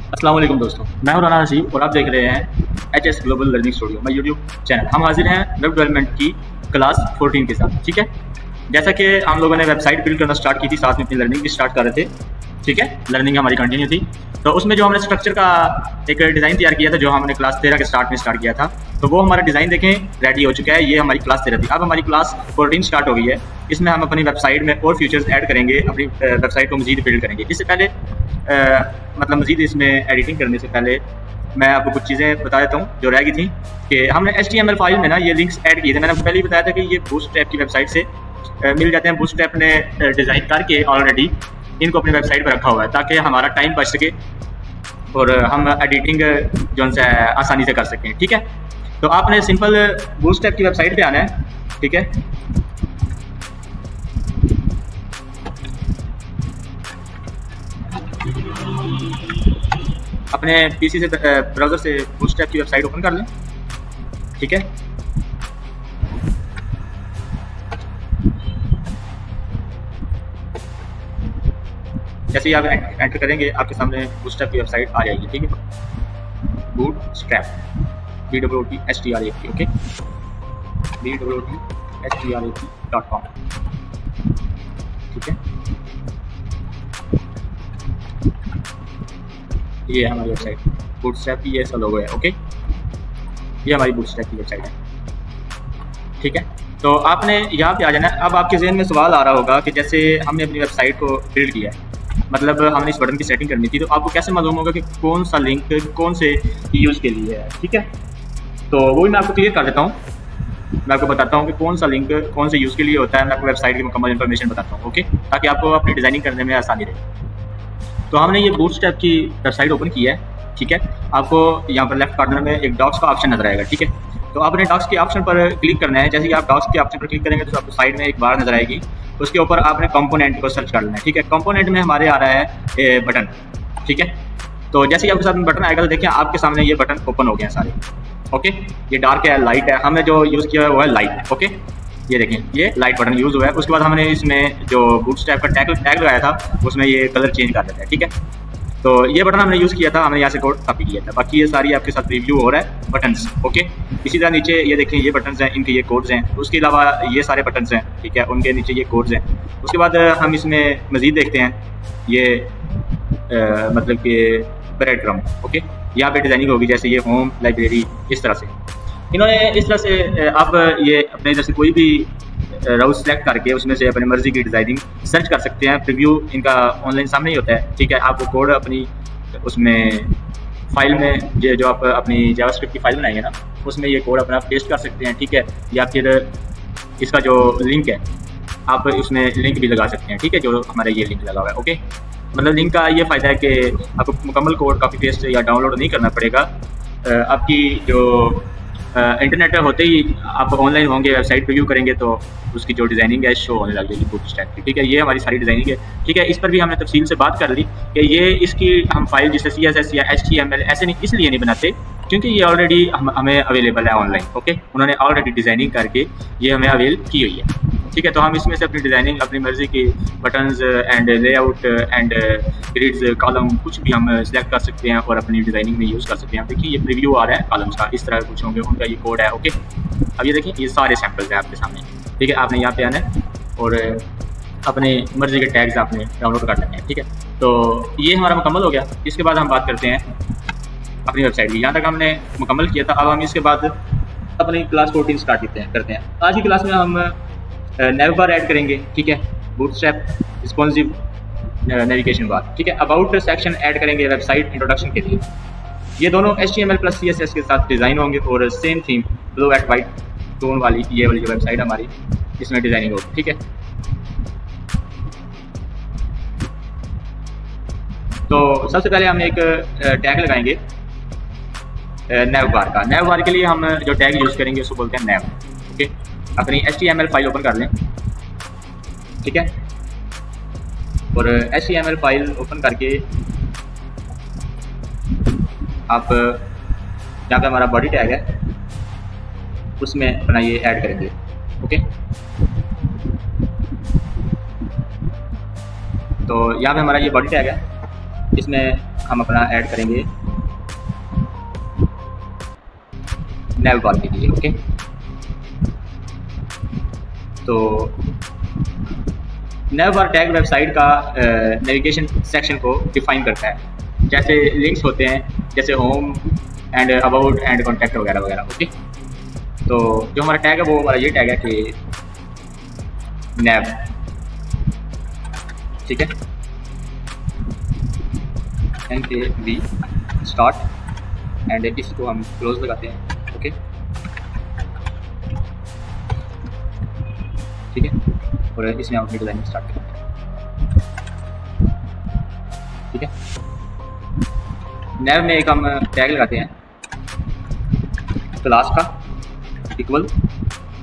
अस्सलाम वालेकुम दोस्तों, मैं हूं राना हसीब और आप देख रहे हैं HS global learning studio, my YouTube channel. हम हाजिर हैं वेब डेवलपमेंट की क्लास 14 के साथ। ठीक है, जैसा कि हम लोगों ने वेबसाइट बिल्ड करना स्टार्ट की थी, साथ में अपनी लर्निंग भी स्टार्ट कर रहे थे। ठीक है, लर्निंग हमारी कंटिन्यू थी। तो उसमें जो हमने स्ट्रक्चर का एक डिज़ाइन तैयार किया था, जो हमने क्लास 13 के स्टार्ट में स्टार्ट किया था, तो वो हमारा डिज़ाइन देखें रेडी हो चुका है। ये हमारी क्लास 13 थी। अब हमारी क्लास 14 स्टार्ट हो गई है। इसमें हम अपनी वेबसाइट में और फीचर्स ऐड करेंगे, अपनी वेबसाइट को मज़ीद बिल्ड करेंगे। इससे पहले मतलब मज़ीद इसमें एडिटिंग करने से पहले मैं आपको कुछ चीज़ें बता देता हूँ जो रह गई थी। कि हमने HTML फाइल में ना ये लिंक्स ऐड किए थे। मैंने आपको पहले ही बताया था कि ये बूटस्ट्रैप की वेबसाइट से मिल जाते हैं। बूटस्ट्रैप ने डिज़ाइन करके ऑलरेडी इनको अपनी वेबसाइट पर रखा हुआ है, ताकि हमारा टाइम बच सके और हम एडिटिंग जो है आसानी से कर सकें। ठीक है, तो आपने सिंपल बूटस्ट्रैप की वेबसाइट पे आना है। ठीक है, अपने पीसी से ब्राउज़र से बूटस्ट्रैप की वेबसाइट ओपन कर लें। ठीक है, जैसे ही आप एंटर करेंगे आपके सामने बूटस्ट्रैप की वेबसाइट आ जाएगी। ठीक है, बूटस्ट्रैप BOOTSTRAP ओके, BOOTSTRAP.com। ठीक है, ये है हमारी वेबसाइट बूटस्ट्रैप की, ये ऐसा लोगो है। ओके, ये हमारी बूटस्ट्रैप की वेबसाइट है। ठीक है, तो आपने यहाँ पे आ जाना है। अब आपके जहन में सवाल आ रहा होगा कि जैसे हमने अपनी वेबसाइट को बिल्ड किया है, मतलब हमने इस बटन की सेटिंग करनी थी, तो आपको कैसे मालूम होगा कि कौन सा लिंक कौन से यूज़ के लिए है। ठीक है, तो वो भी मैं आपको क्लियर कर देता हूँ। मैं आपको बताता हूँ कि कौन सा लिंक कौन से यूज़ के लिए होता है। मैं आपको वेबसाइट की मुकम्मल इन्फॉर्मेशन बताता हूँ। ओके, ताकि आपको अपनी डिज़ाइनिंग करने में आसानी रहे। तो हमने ये बूटस्ट्रैप की वेबसाइट ओपन की है। ठीक है, आपको यहाँ पर लेफ्ट कॉर्नर में एक डॉक्स का ऑप्शन नजर आएगा। ठीक है, तो आपने डॉक्स के ऑप्शन पर क्लिक करना है। जैसे ही आप डॉक्स के ऑप्शन पर क्लिक करेंगे तो आपको साइड में एक बार नजर आएगी, उसके ऊपर आपने कंपोनेंट को सर्च कर लेना है। ठीक है, कंपोनेंट में हमारे आ रहा है बटन। ठीक है, तो जैसे ही आपके साथ बटन आएगा तो देखिए आपके सामने ये बटन ओपन हो गए हैं सारे। ओके, ये डार्क है, लाइट है। हमने जो यूज़ किया है वो है लाइट। ओके, ये देखें, ये लाइट बटन यूज़ हुआ है। उसके बाद हमने इसमें जो बूटस्ट्रैप का टैग लगाया था उसमें ये कलर चेंज कर देता है। ठीक है, तो ये बटन हमने यूज़ किया था, हमने यहाँ से कोड कॉपी किया था। बाकी ये सारी आपके साथ रिव्यू हो रहा है बटन्स। ओके, इसी तरह नीचे ये देखें, ये बटन्स हैं, इनके ये कोड्स हैं। उसके अलावा ये सारे बटन्स हैं। ठीक है, उनके नीचे ये कोड्स हैं। उसके बाद हम इसमें मज़ीद देखते हैं, ये मतलब कि ब्रेड क्रम। ओके, यहाँ पे डिज़ाइनिंग होगी, जैसे ये होम, लाइब्रेरी, इस तरह से इन्होंने इस तरह से आप ये अपने जैसे कोई भी राउट सेलेक्ट करके उसमें से अपनी मर्जी की डिज़ाइनिंग सर्च कर सकते हैं। प्रीव्यू इनका ऑनलाइन सामने ही होता है। ठीक है, आप वो कोड अपनी उसमें फाइल में जो आप अपनी जावास्क्रिप्ट की फाइल बनाएंगे ना, उसमें ये कोड अपना पेस्ट कर सकते हैं। ठीक है, या फिर इसका जो लिंक है आप उसमें लिंक भी लगा सकते हैं। ठीक है, जो हमारा ये लिंक लगा हुआ है। ओके, मतलब लिंक का ये फ़ायदा है कि आपको मुकम्मल कोड कॉपी पेस्ट या डाउनलोड नहीं करना पड़ेगा। आपकी जो इंटरनेट पे होते ही आप ऑनलाइन होंगे, वेबसाइट पे व्यू करेंगे तो उसकी जो डिज़ाइनिंग है शो होने लग जाएगी बूटस्ट्रैप की। ठीक है, ये हमारी सारी डिज़ाइनिंग है। ठीक है, इस पर भी हमने तफसील से बात कर ली कि ये इसकी हम फाइल जिसे CSS या HTML ऐसे नहीं इसलिए नहीं बनाते क्योंकि ये ऑलरेडी हमें अवेलेबल है ऑनलाइन। ओके, उन्होंने ऑलरेडी डिज़ाइनिंग करके ये हमें अवेल की हुई है। ठीक है, तो हम इसमें से अपनी डिज़ाइनिंग अपनी मर्ज़ी की buttons and layout and grids column कुछ भी हम सिलेक्ट कर सकते हैं और अपनी डिज़ाइनिंग में यूज़ कर सकते हैं। देखिए ये प्रीव्यू आ रहा है कॉलम्स का, इस तरह कुछ होंगे, उनका ये कोड है। ओके, अब ये देखिए ये सारे सैम्पल्स हैं आपके सामने। ठीक है, आपने यहाँ पे आना है और अपने मर्ज़ी के टैग्स आपने डाउनलोड कर लेने हैं। ठीक है, तो ये हमारा मुकम्मल हो गया। इसके बाद हम बात करते हैं अपनी वेबसाइट की। यहाँ तक हमने मुकम्मल किया था। अब हम इसके बाद अपनी क्लास 14 स्टार्ट करते हैं। आज की क्लास में हम नेव बार ऐड करेंगे। ठीक है, बूटस्ट्रैप रिस्पॉन्सिव नेविगेशन बार। ठीक है, अबाउट सेक्शन ऐड करेंगे वेबसाइट इंट्रोडक्शन के लिए। ये दोनों HTML प्लस CSS के साथ डिज़ाइन होंगे और same theme blue at white tone वाली ये वाली जो वेबसाइट हमारी इसमें डिज़ाइनिंग होगी। ठीक है, तो सबसे पहले हम एक टैग लगाएंगे नेव बार का। नेव बार के लिए हम जो टैग यूज़ करेंगे उसको बोलते हैं नेव। ओके, अपनी HTML फाइल ओपन कर लें। ठीक है, और HTML फाइल ओपन करके आप जहाँ पे हमारा बॉडी टैग है उसमें अपना ये ऐड करेंगे। ओके, तो यहाँ पे हमारा ये बॉडी टैग है। इसमें हम अपना ऐड करेंगे नेव बार के लिए। ओके, तो नेव बार टैग वेबसाइट का नेविगेशन सेक्शन को डिफाइन करता है। जैसे लिंक्स होते हैं जैसे home and about and contact वगैरह वगैरह। ओके, तो जो हमारा टैग है वो हमारा ये टैग है कि नेव, ठीक है, NAV स्टार्ट एंड इसको हम क्लोज लगाते हैं। ओके, ठीक है, और इसमें हम अपनी डिज़ाइनिंग स्टार्ट करेंगे। ठीक है, नेव में एक हम टैग लगाते हैं क्लास का इक्वल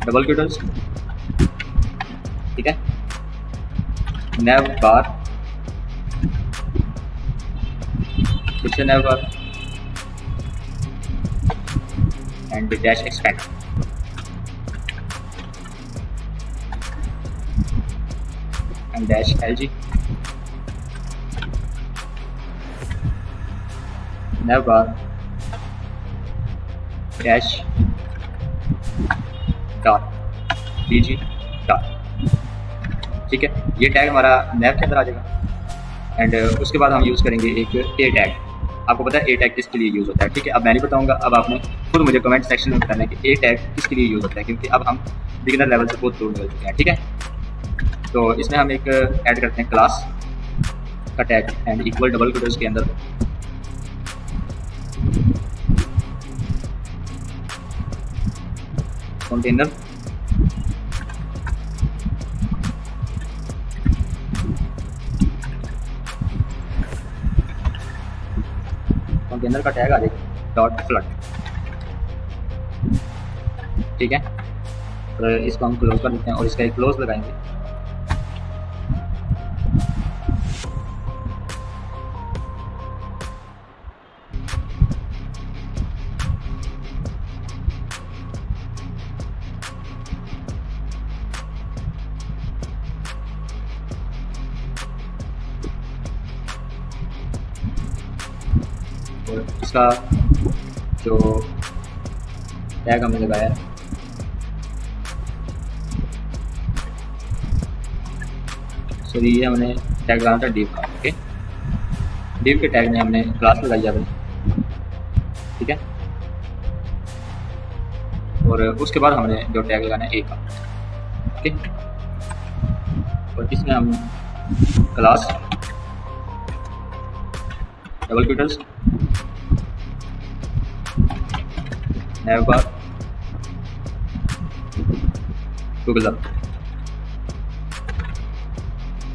डबल क्यूटर्स, ठीक है, नेव बार, फिर से nav bar and dash expand and dash LG, nav bar dash dot BG dot. ठीक है, ये टैग हमारा नेव के अंदर आ जाएगा एंड उसके बाद हम यूज़ करेंगे एक ए टैग। आपको पता है ए टैग किसके लिए यूज़ होता है, ठीक है। अब मैं नहीं बताऊंगा, अब आपने खुद मुझे कमेंट सेक्शन में बताना है कि ए टैग किसके लिए यूज़ होता है, क्योंकि अब हम बिगिनर लेवल से बहुत दूर निकल चुके हैं। ठीक है, तो इसमें हम एक ऐड करते हैं क्लास का tag and equal double quotes के अंदर कंटेनर का टैग आ जाएगा डॉट फ्लड। ठीक है, तो इसको हम क्लोज कर देते हैं और इसका एक क्लोज लगाएंगे। और इसका जो टैग हमने लगाया है सॉरी ये हमने टैग लगाना था डिव का। ओके, डिव के टैग में हमने क्लास लगाई है अपनी। ठीक है, और उसके बाद हमने जो टैग लगाना है ए का। ओके, और इसमें हम class double quotes nav bar Google up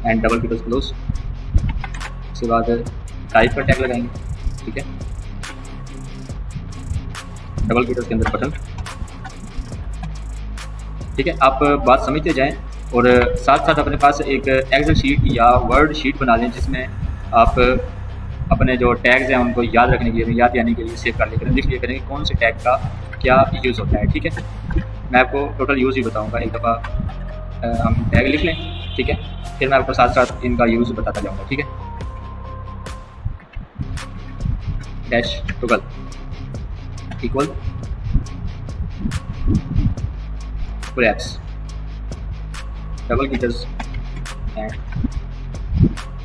and double quotes close. उसके बाद टाइप का टैग लगाएंगे। ठीक है, डबल क्यूटर्स के अंदर बटन। ठीक है, आप बात समझते जाएं और साथ साथ अपने पास एक एक्सेल शीट या वर्ड शीट बना लें जिसमें आप अपने जो टैग्स हैं उनको याद रखने के लिए, याद आने के लिए सेव कर लिया करें, लिख लिया करें कि कौन से टैग का क्या यूज़ होता है। ठीक है, मैं आपको टोटल यूज़ ही बताऊंगा। एक दफ़ा हम टैग लिख लें, ठीक है, फिर मैं आपको साथ साथ इनका यूज़ बताता जाऊंगा। ठीक है, dash toggle equal collapse double quotes and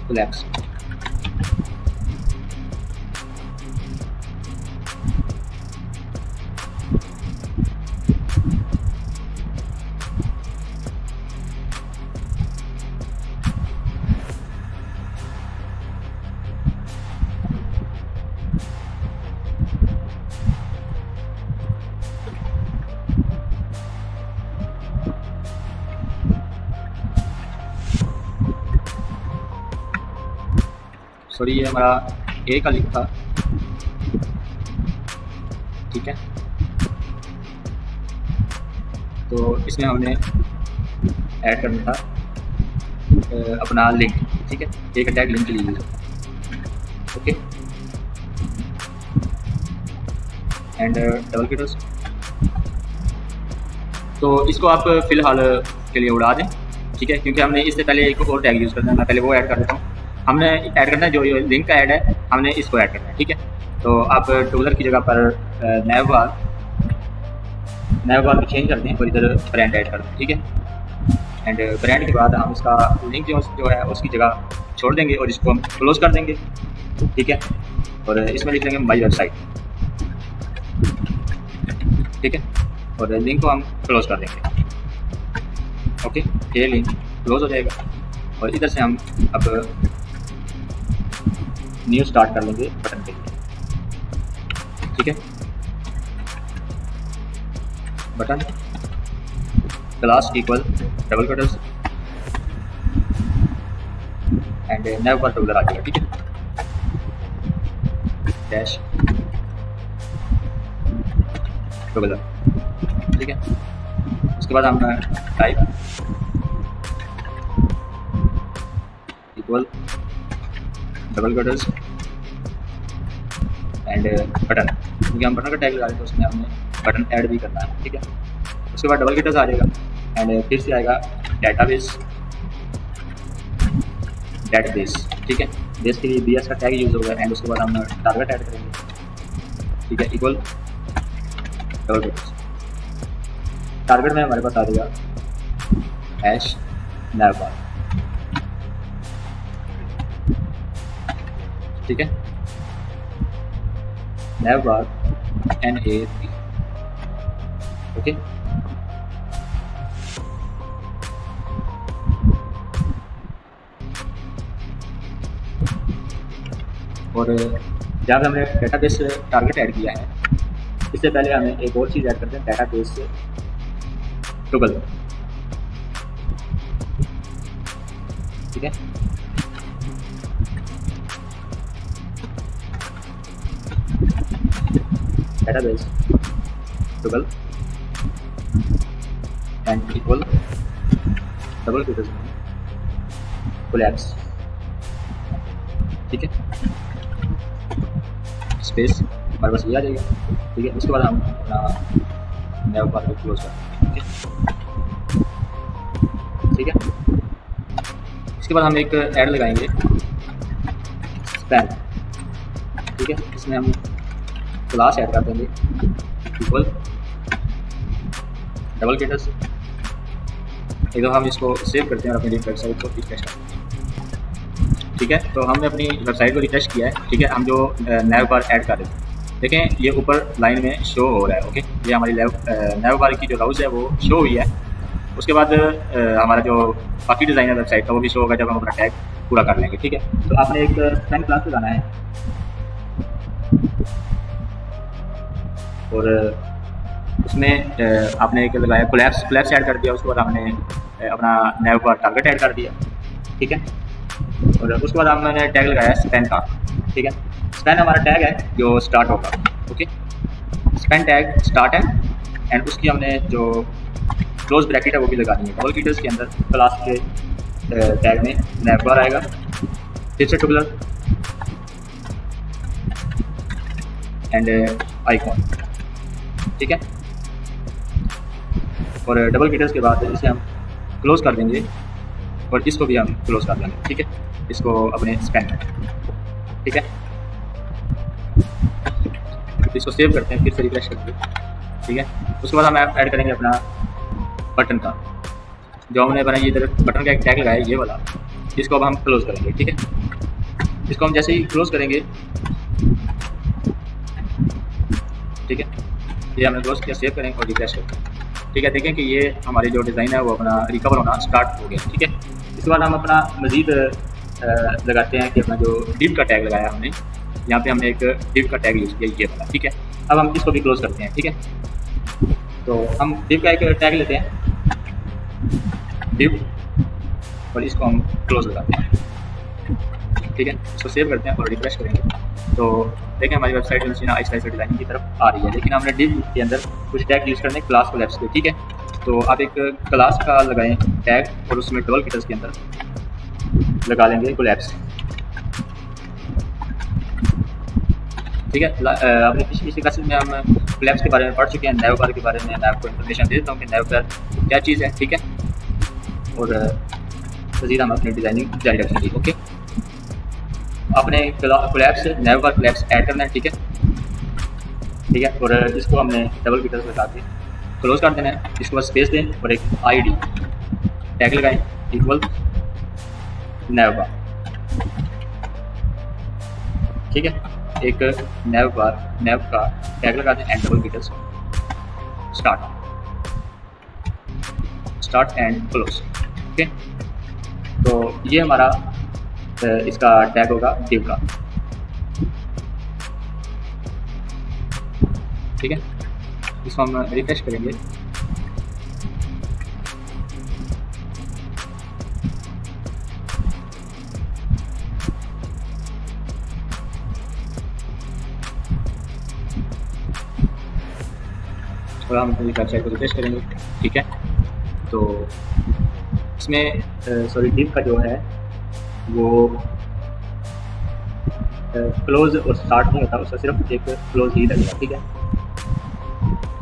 collapse. Sorry ये हमारा ए का लिंक था। ठीक है, तो इसमें हमने ऐड करना था अपना लिंक। ठीक है, ए का टैग लिंक के लिए यूज होता है। Okay, and double quotes. तो इसको आप फिलहाल के लिए उड़ा दें। ठीक है, क्योंकि हमने इससे पहले एक और टैग यूज़ करना है, मैं पहले वो ऐड कर देता हूँ। हमने ऐड करना है, जो लिंक का ऐड है हमने इसको ऐड करना है, ठीक है। तो आप टूलर की जगह पर नैव बार को चेंज कर दें और इधर ब्रांड ऐड कर दें, ठीक है। एंड ब्रांड के बाद हम इसका लिंक जो है उसकी जगह छोड़ देंगे और इसको हम क्लोज कर देंगे, ठीक है। और इसमें लिख देंगे माई वेबसाइट, ठीक है। और लिंक को हम क्लोज कर देंगे, ओके। ये लिंक क्लोज हो जाएगा और इधर से हम अब न्यू स्टार्ट कर लेंगे बटन के लिए, ठीक है। Button class equal double quotes and nav bar toggler आ जाएगा, ठीक है। डैश टूलर, ठीक है। उसके बाद हम type equal double quotes and button, क्योंकि हम बटन का टैग लगा रहे हैं तो उसमें हमने बटन ऐड भी करना है, ठीक है। उसके बाद डबल कटर्स आ जाएगा एंड फिर से आएगा डेटाबेस, ठीक है। बेस के लिए BS का टैग यूज़ होगा एंड उसके बाद हम टारगेट ऐड करेंगे, ठीक है। इक्वल डबल कटर्स, टारगेट में हमारे पास आ जाएगा हैश नैव बार, ठीक है। नैव बार NAV, ओके। और जब हमने डेटाबेस टारगेट ऐड किया है, इससे पहले हमें एक और चीज़ ऐड करते हैं, डेटाबेस टूगल, ठीक है। Database toggle and equal double quotation collapse, ठीक है। स्पेस हमारे पास ये आ जाएगा, ठीक है। उसके बाद हम अपना नैव बार को क्लोज कर देंगे, ठीक है। इसके बाद हम एक ऐड लगाएंगे स्पैन, ठीक है। इसमें हम क्लास ऐड कर देंगे इक्वल डबल कटर्स, एक दो हम इसको सेव करते हैं और अपनी वेबसाइट को रिफ्रेश करते हैं, ठीक है। तो हमने अपनी वेबसाइट को रिफ्रेश किया है, ठीक है। हम जो नैव बार ऐड कर रहे थे, देखें ये ऊपर लाइन में शो हो रहा है, ओके। ये हमारी नैव बार की जो राउज है वो शो हुई है। उसके बाद हमारा जो बाकी डिज़ाइन है वेबसाइट का वो भी शो होगा जब हम अपना टैग पूरा कर लेंगे, ठीक है। तो आपने एक स्पैन क्लास लगाना है और उसमें आपने एक लगाया कोलैप्स ऐड कर दिया। उसके बाद हमने अपना नैव बार टारगेट ऐड कर दिया, ठीक है। और उसके बाद हमने टैग लगाया स्पैन का, ठीक है। स्पैन हमारा टैग है जो स्टार्ट होगा, ओके। स्पैन टैग स्टार्ट है एंड उसकी हमने जो क्लोज ब्रैकेट है वो भी लगानी है। डबल कीटर्स के अंदर क्लास के टैग में नैव बार आएगा, फिर से टूगलर एंड आइकॉन, ठीक है। और डबल कीटर्स के बाद इसे हम क्लोज कर देंगे और इसको भी हम क्लोज कर देंगे, ठीक है। इसको अपने स्पैन में, ठीक है। इसको सेव करते हैं, फिर से रिफ्रेश करते हैं, ठीक है। उसके बाद हम ऐड करेंगे अपना बटन का, जो हमने बनाया इधर बटन का एक टैग लगाया ये वाला, इसको अब हम क्लोज करेंगे, ठीक है। इसको हम जैसे ही क्लोज करेंगे, ठीक है, ये हमने क्लोज किया, सेव करेंगे और रिफ्रेश करेंगे, ठीक है। देखें कि ये हमारी जो डिज़ाइन है वो अपना रिकवर होना स्टार्ट हो गया, ठीक है। इसके बाद हम अपना मज़ीद लगाते हैं कि अपना जो डिव का टैग लगाया हमने, यहाँ पे हमने एक डिव का टैग यूज़ किया ये वाला, ठीक है। अब हम इसको भी क्लोज करते हैं, ठीक है। तो हम डिव का एक टैग लेते हैं डिव और इसको हम क्लोज लगाते हैं, ठीक है। इसको सेव करते हैं और रिफ्रेश करेंगे तो देखें हमारी वेबसाइट में आहिस्ता आहिस्ता डिज़ाइनिंग की तरफ आ रही है। लेकिन हमने डिव के अंदर कुछ टैग यूज़ करने क्लास कोलैप्स के, ठीक है। तो आप एक क्लास का लगाएं टैग और उसमें डबल कीटर्स के अंदर लगा लेंगे कोलैप्स, ठीक है। अपनी पिछली क्लासेस में हम कोलैप्स के बारे में पढ़ चुके हैं, नैव बार के बारे में मैं आपको इन्फॉर्मेशन दे देता हूँ कि नैव बार क्या चीज़ है, ठीक है। और मज़ीद हम अपनी डिज़ाइनिंग जारी रखेंगे, ओके। आपने कोलैप्स नेव बार कोलैप्स ऐड करना है, ठीक है, ठीक है। और इसको हमने डबल क्लिक लगा के क्लोज कर देना है। इसके बाद स्पेस दें और एक आईडी टैग लगाएं इक्वल नेव बार, ठीक है। एक नेव का टैग लगा दें and double click start and close, okay. तो ये हमारा इसका टैग होगा div का, ठीक है। इसको हम रिफ्रेश करेंगे, और हम अपनी वेबसाइट को रिफ्रेश करेंगे, ठीक है। तो इसमें सॉरी div का जो है वो क्लोज और स्टार्ट नहीं होता, उसका सिर्फ एक क्लोज ही लगेगा, ठीक है।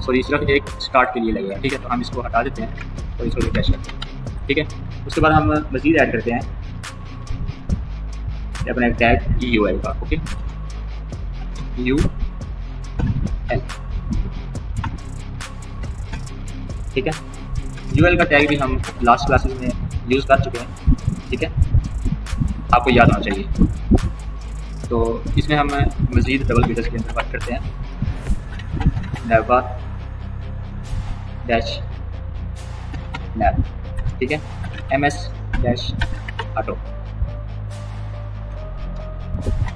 सॉरी सिर्फ एक स्टार्ट के लिए लगेगा, ठीक है। तो हम इसको हटा देते हैं और इसको रिफ्रेश करते हैं, ठीक है। उसके बाद हम मज़ीद ऐड करते हैं अपना एक टैग UL का, ओके, UL, ठीक है। UL का टैग भी हम लास्ट क्लासेस में यूज़ कर चुके हैं, ठीक है, आपको याद होना चाहिए। तो इसमें हम मज़ीद डबल क्लिक के अंदर बात करते हैं नेव बार डैश नेव, ठीक है, MS डैश ऑटो,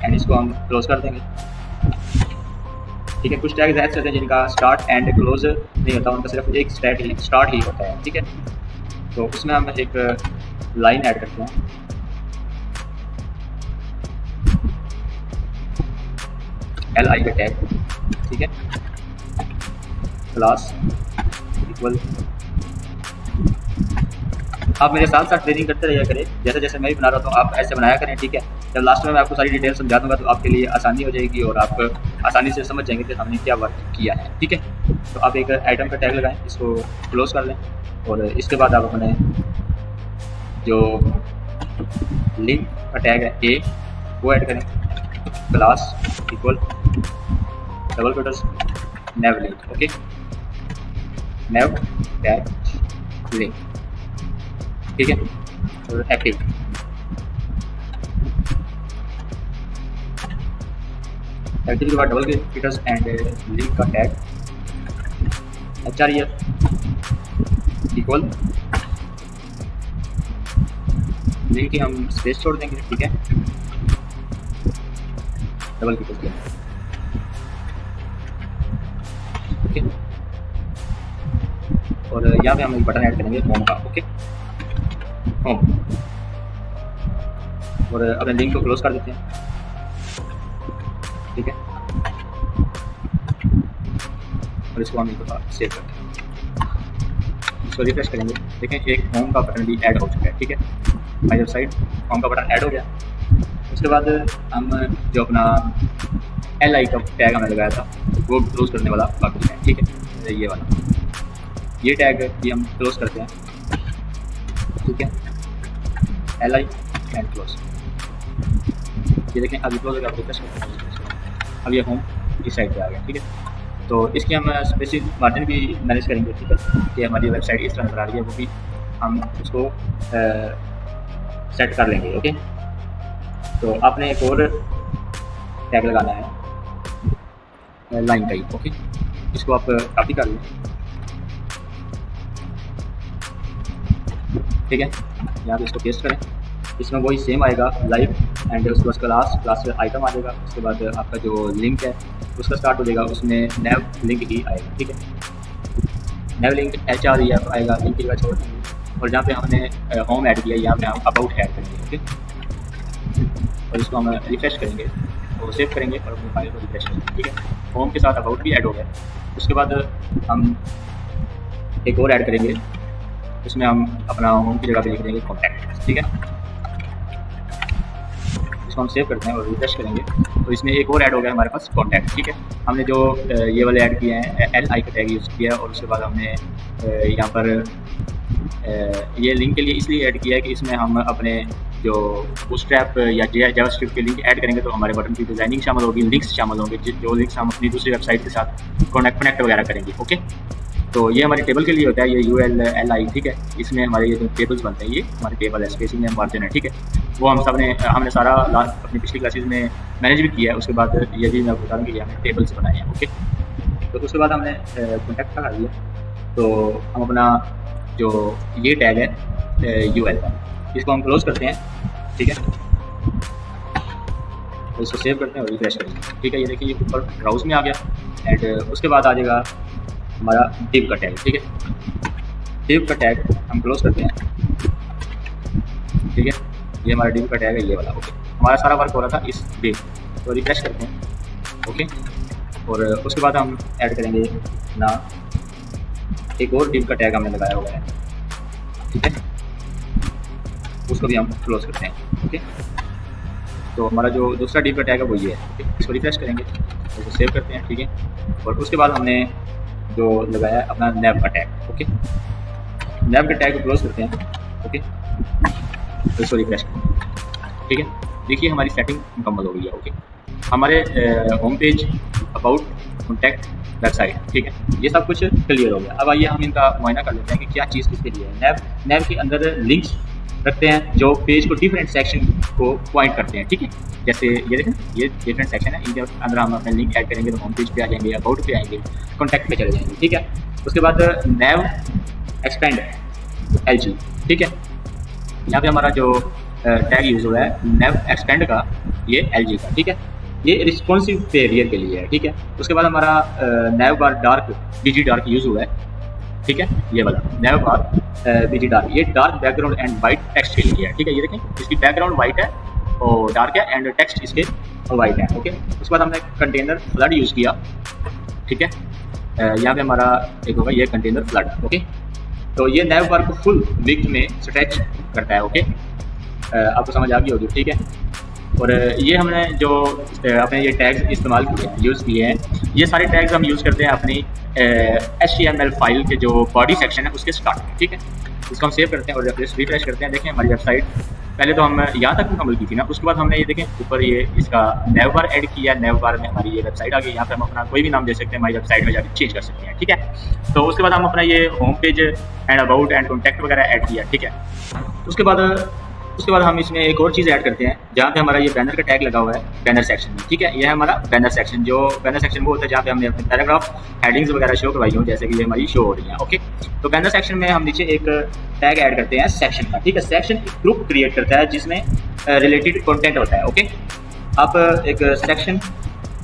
एंड इसको हम क्लोज कर देंगे, ठीक है। कुछ टैग्स ऐसे होते हैं जिनका स्टार्ट एंड क्लोज नहीं होता, उनका सिर्फ एक स्टार्ट ही होता है, ठीक है। तो उसमें हम एक लाइन ऐड करते हैं, LI का टैग, ठीक है, क्लास इक्वल। आप मेरे साथ साथ ट्रेनिंग करते रहिए करें, जैसे जैसे मैं भी बना रहा हूँ आप ऐसे बनाया करें, ठीक है। जब लास्ट में मैं आपको सारी डिटेल समझा दूंगा तो आपके लिए आसानी हो जाएगी और आप आसानी से समझ जाएंगे कि हमने क्या वर्क किया है, ठीक है। तो आप एक आइटम का टैग लगाएं, इसको क्लोज कर लें और इसके बाद आप अपने जो लिंक का टैग है A वो ऐड करें, क्लास इक्वल डबल क्वोट्स नेव लिंक, ओके, नेव टैग लिंक, ठीक है, और एक्टिव। एक्टिव के बाद डबल क्लिक एंड लिंक का टैग HREF इक्वल लिंक की हम स्पेस छोड़ देंगे, ठीक है, डबल क्लिक किया, ओके। और यहाँ पे हम एक बटन ऐड करेंगे होम का, ओके, होम, और अपने लिंक को क्लोज कर देते हैं, ठीक है, और इसको हम सेव करते हैं, इसको रिफ्रेश करेंगे, देखें एक होम का बटन भी ऐड हो चुका है, ठीक है। माई वेबसाइट होम का बटन ऐड हो गया। उसके बाद हम जो अपना LI का टैग हमने लगाया था वो क्लोज करने वाला बाकी है, ठीक है, ये वाला, ये टैग भी हम क्लोज करते हैं, ठीक है, LI एंड क्लोज, ये देखें अभी क्लोज होगा, रिफ्रेश करते हैं, अब ये होम इस साइड पे आ गया, ठीक है। तो इसकी हम स्पेसिफिक मार्जिन भी मैनेज करेंगे, ठीक है, कि हमारी वेबसाइट इस तरह नजर आ रही है, वो भी हम उसको सेट कर लेंगे, ओके। तो आपने एक और टैग लगाना है लाइन का ही, ओके, इसको आप कॉपी कर लें, ठीक है, यहाँ पे इसको पेस्ट करें, इसमें वही सेम आएगा लाइव एंड उसके बाद क्लास आइटम आ जाएगा, उसके बाद आपका जो लिंक है उसका स्टार्ट हो जाएगा, उसमें नेव लिंक ही आएगा, ठीक है, नेव लिंक HREF आएगा, लिंक की जगह छोड़ देंगे, और जहाँ पे हमने होम ऐड किया यहाँ पे हम अबाउट ऐड करेंगे, ओके, और इसको हम रिफ्रेश करेंगे और सेव करेंगे और अपनी फाइल को रिफ्रेश करेंगे, ठीक है। होम के साथ अबाउट भी ऐड हो गया। उसके बाद हम एक और ऐड करेंगे, उसमें हम अपना होम की जगह पे लिख देंगे कॉन्टैक्ट, ठीक है, इसको हम सेव करते हैं और रिफ्रेश करेंगे, तो इसमें एक और ऐड हो गया हमारे पास कॉन्टैक्ट, ठीक है। हमने जो ये वाले ऐड किए हैं LI का टैग यूज़ किया और उसके बाद हमने यहाँ पर ये लिंक के लिए इसलिए ऐड किया है कि इसमें हम अपने जो बूटस्ट्रैप या जावास्क्रिप्ट के लिंक ऐड करेंगे तो हमारे बटन की डिज़ाइनिंग शामिल होगी, लिंक्स शामिल होंगे, जो लिंक्स हम अपनी दूसरी वेबसाइट के साथ कनेक्ट वगैरह करेंगे। ओके, तो ये हमारे टेबल के लिए होता है, ये ULLI, ठीक है। इसमें हमारे ये जो टेबल्स बनते हैं ये हमारे टेबल है, स्पेसिंग है, मार्जिन है, ठीक है। वो हमने सारा लास्ट अपनी पिछली क्लासेज में मैनेज भी किया है। उसके बाद ये भी मैं बता दूँ कि हमने टेबल्स बनाए हैं। ओके, तो उसके बाद हमने कॉन्टैक्ट लगा दिया, तो हम अपना जो ये टैग है UL का, इसको हम क्लोज करते हैं, ठीक है। तो इसको सेव करते हैं और रिफ्रेश करेंगे, ठीक है। ये देखिए ये ऊपर ब्राउज में आ गया एंड उसके बाद आ जाएगा हमारा डिव का टैग, ठीक है। डिव का टैग हम क्लोज करते हैं, ठीक है। ये हमारा डिव का टैग है, ये वाला। ओके, हमारा सारा वर्क हो रहा था इस डिव, तो रिफ्रेश करते हैं। ओके, और उसके बाद हम ऐड करेंगे ना एक और डिव का टैग हमने लगाया हुआ है, ठीक है। उसको भी हम क्लोज करते हैं। ओके, तो हमारा जो दूसरा डिव का टैग है वो ये है। इसको रिफ्रेश करेंगे, उसको सेव करते हैं, ठीक है। और उसके बाद हमने जो लगाया अपना नैव का टैग। ओके, नैव के टैग को क्लोज करते हैं। ओके, तो इसको रिफ्रेश करते हैं, ठीक है। देखिए हमारी सेटिंग मुकम्मल हो गई है। ओके, हमारे home page, about, contact, website, ठीक है, ये सब कुछ क्लियर हो गया। अब आइए हम इनका मुआयना कर लेते हैं कि क्या चीज़ किसके लिए है। नैव के अंदर लिंक्स रखते हैं जो पेज को डिफरेंट सेक्शन को पॉइंट करते हैं, ठीक है। जैसे ये देखें, ये डिफरेंट सेक्शन है, इनके अंदर हम अपने लिंक ऐड करेंगे तो होम पेज पे आ जाएंगे, अबाउट पे आएंगे, कॉन्टैक्ट पे चले जाएंगे, ठीक है। उसके बाद नैव एक्सपेंड LG, ठीक है। यहाँ पे हमारा जो टैग यूज़ हुआ है नैव एक्सपेंड का, ये LG का, ठीक है। ये रिस्पॉन्सिव पेरियर के लिए है, ठीक है। उसके बाद हमारा नैव बार डार्क DG डार्क यूज़ हुआ है, ठीक है। ये वाला नैव बार DG डार्क, ये dark background and white text के लिए है, ठीक है। ये देखें, इसकी बैकग्राउंड वाइट है और डार्क है एंड टेक्स्ट इसके वाइट है। ओके, उसके बाद हमने कंटेनर फ्लड यूज़ किया, ठीक है। यहाँ पे हमारा एक होगा ये कंटेनर फ्लड। ओके, तो ये नैव बार को फुल विड्थ में स्ट्रेच करता है। ओके, आपको समझ आ गई होगी, ठीक है। और ये हमने जो अपने ये टैग्स इस्तेमाल किए हैं, यूज़ किए हैं, ये सारे टैग्स हम यूज़ करते हैं अपनी HTML फाइल के जो बॉडी सेक्शन है उसके स्टार्ट में, ठीक है। इसको हम सेव करते हैं और रिफ्रेश करते हैं। देखें हमारी वेबसाइट पहले तो हम यहाँ तक मुकम्मल की थी ना, उसके बाद हमने ये देखें ऊपर ये इसका नैव बार ऐड किया, नैव बार में हमारी ये वेबसाइट आ गई। यहाँ पे हम अपना कोई भी नाम दे सकते हैं, हमारी वेबसाइट में जाकर चेंज कर सकते हैं, ठीक है। तो उसके बाद हम अपना ये home page and about and contact वगैरह ऐड किया, ठीक है। उसके बाद हम इसमें एक और चीज़ ऐड करते हैं, जहाँ पे हमारा ये बैनर का टैग लगा हुआ है बैनर सेक्शन में, ठीक है। ये है हमारा बैनर सेक्शन। जो बैनर सेक्शन वो होता है जहाँ पे हमने अपने पैराग्राफ हेडिंग्स वगैरह शो करवाई हो, जैसे कि ये हमारी शो हो रही है। ओके, तो बैनर सेक्शन में हम नीचे एक टैग ऐड करते हैं सेक्शन का, ठीक है। सेक्शन एक ग्रुप क्रिएट करता है जिसमें रिलेटेड कॉन्टेंट होता है। ओके, आप एक सेक्शन,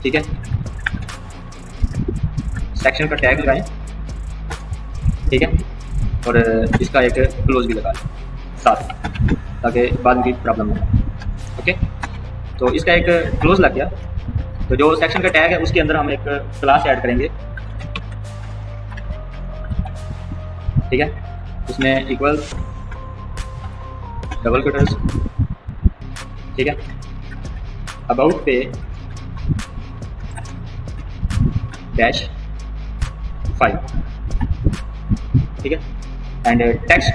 ठीक है, सेक्शन का टैग लगाएं, ठीक है, और इसका एक क्लोज भी लगा लें साथ, ताकि बाद में प्रॉब्लम हो। ओके, तो इसका एक क्लोज लग गया। तो जो सेक्शन का टैग है उसके अंदर हम एक क्लास ऐड करेंगे, ठीक है। उसमें इक्वल डबल कटर्स, ठीक है, अबाउट पे डैश 5, ठीक है, एंड टेक्स्ट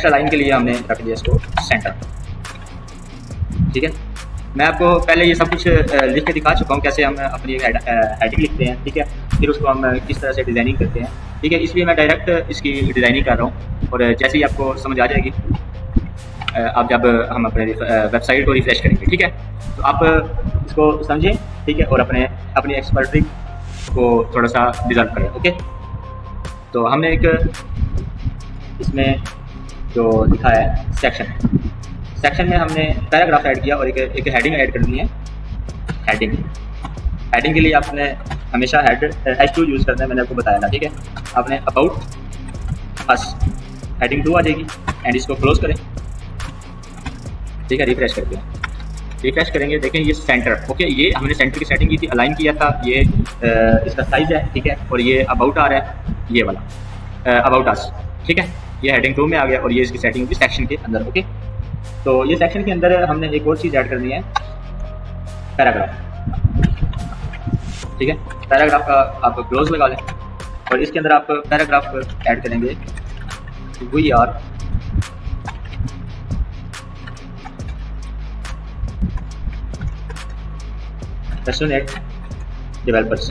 अलाइन के लिए हमने रख दिया इसको सेंटर, ठीक है। मैं आपको पहले ये सब कुछ लिख के दिखा चुका हूँ कैसे हम अपनी हेडिंग लिखते हैं, ठीक है। फिर उसको हम किस तरह से डिज़ाइनिंग करते हैं, ठीक है। इसलिए मैं डायरेक्ट इसकी डिज़ाइनिंग कर रहा हूँ और जैसे ही आपको समझ आ जाएगी आप जब हम अपने वेबसाइट को रिफ्रेश करेंगे, ठीक है। तो आप इसको समझें, ठीक है, और अपनी एक्सपर्टी को थोड़ा सा डिज़र्व करें। ओके, तो हमने एक इसमें जो लिखा है सेक्शन में हमने पैराग्राफ ऐड किया और एक हेडिंग ऐड करनी है। हेडिंग के लिए आपने हमेशा H2 यूज़ करना है, मैंने आपको बताया था, ठीक है। आपने अबाउट अस हेडिंग 2 आ जाएगी एंड इसको क्लोज करें, ठीक है। रिफ्रेश करेंगे, देखें ये सेंटर। ओके, ये हमने सेंटर की सेटिंग की थी, अलाइन किया था, ये इसका साइज है, ठीक है। और ये अबाउट आ रहा है, ये वाला अबाउट अस, ठीक है। ये हेडिंग 2 में आ गया और ये इसकी सेटिंग होगी सेक्शन के अंदर। ओके, तो ये सेक्शन के अंदर हमने एक और चीज़ ऐड करनी है, पैराग्राफ, ठीक है। पैराग्राफ का आप क्लोज लगा लें और इसके अंदर आप पैराग्राफ ऐड करेंगे। We are passionate developers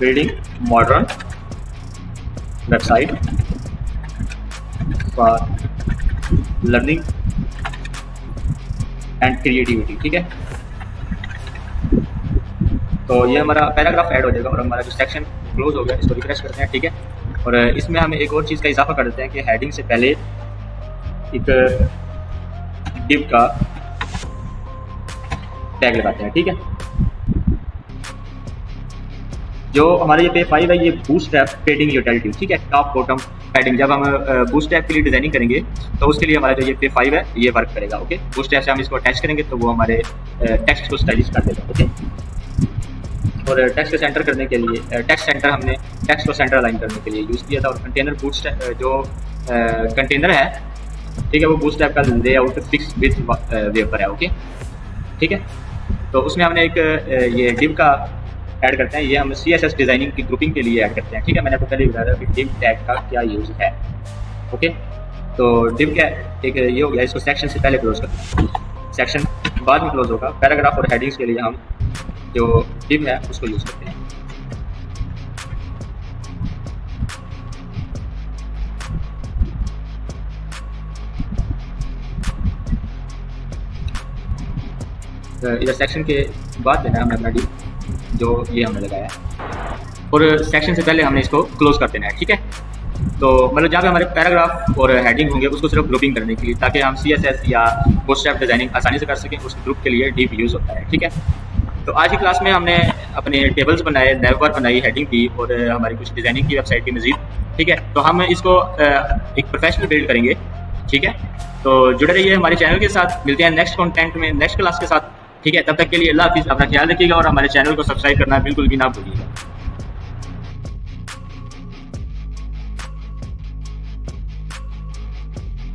building modern website for learning and creativity. ठीक है, तो ये हमारा पैराग्राफ ऐड हो जाएगा और हमारा जो सेक्शन क्लोज हो गया। इसको रिफ्रेश करते हैं। ठीक है, और इसमें हमें एक और चीज़ का इजाफा कर देते हैं कि हेडिंग से पहले एक डिव का टैग लगाते हैं। ठीक है, जो हमारे ये पे 5 है, ये बूटस्ट्रैप पेडिंग यूटिलिटी। ठीक है, टॉप बॉटम पैडिंग। जब हम बूटस्ट्रैप के लिए डिजाइनिंग करेंगे तो उसके लिए हमारा जो ये पे 5 है ये वर्क करेगा। ओके, बूटस्ट्रैप से हम इसको अटैच करेंगे तो वो हमारे टेक्स्ट को स्टाइलिश कर देगा। ओके, और टेक्स्ट को सेंटर करने के लिए टेक्स्ट सेंटर हमने टेक्स्ट को सेंटर अलाइन करने के लिए यूज़ किया था। और कंटेनर बूटस्ट्रैप जो कंटेनर है, ठीक है, वो बूटस्ट्रैप का लेआउट फिक्स विथ वेपर है। ओके, ठीक है, तो उसमें हमने एक ये डिव का ऐड करते हैं। ये हम CSS डिज़ाइनिंग की ग्रुपिंग के लिए ऐड करते हैं। ठीक है, मैंने आपको पहले बताया था कि डिव टैग का क्या यूज़ है। ओके, तो डिव का एक ये हो गया। इसको सेक्शन से पहले क्लोज करते हैं, सेक्शन बाद में क्लोज होगा। पैराग्राफ और हेडिंग्स के लिए हम जो डिव है उसको यूज़ करते हैं। इधर सेक्शन के बाद देना है हमें अपना डिव जो ये हमने लगाया है, और सेक्शन से पहले हमने इसको क्लोज कर देना है। ठीक है, तो मतलब जहाँ पे हमारे पैराग्राफ और हेडिंग होंगे उसको सिर्फ ग्रुपिंग करने के लिए, ताकि हम CSS या बूटस्ट्रैप डिजाइनिंग आसानी से कर सकें, उस ग्रुप के लिए डिव यूज़ होता है। ठीक है, तो आज की क्लास में हमने अपने टेबल्स बनाए, नेवबार बनाई, हेडिंग की और हमारी कुछ डिजाइनिंग की वेबसाइट की मजीद। ठीक है, तो हम इसको एक प्रोफेशनल बिल्ड करेंगे। ठीक है, तो जुड़े रहिए हमारे चैनल के साथ। मिलते हैं नेक्स्ट कंटेंट में, नेक्स्ट क्लास के साथ। ठीक है, तब तक के लिए अल्लाह हाफिज़, अपना ख्याल रखिएगा और हमारे चैनल को सब्सक्राइब करना बिल्कुल भी ना भूलिएगा।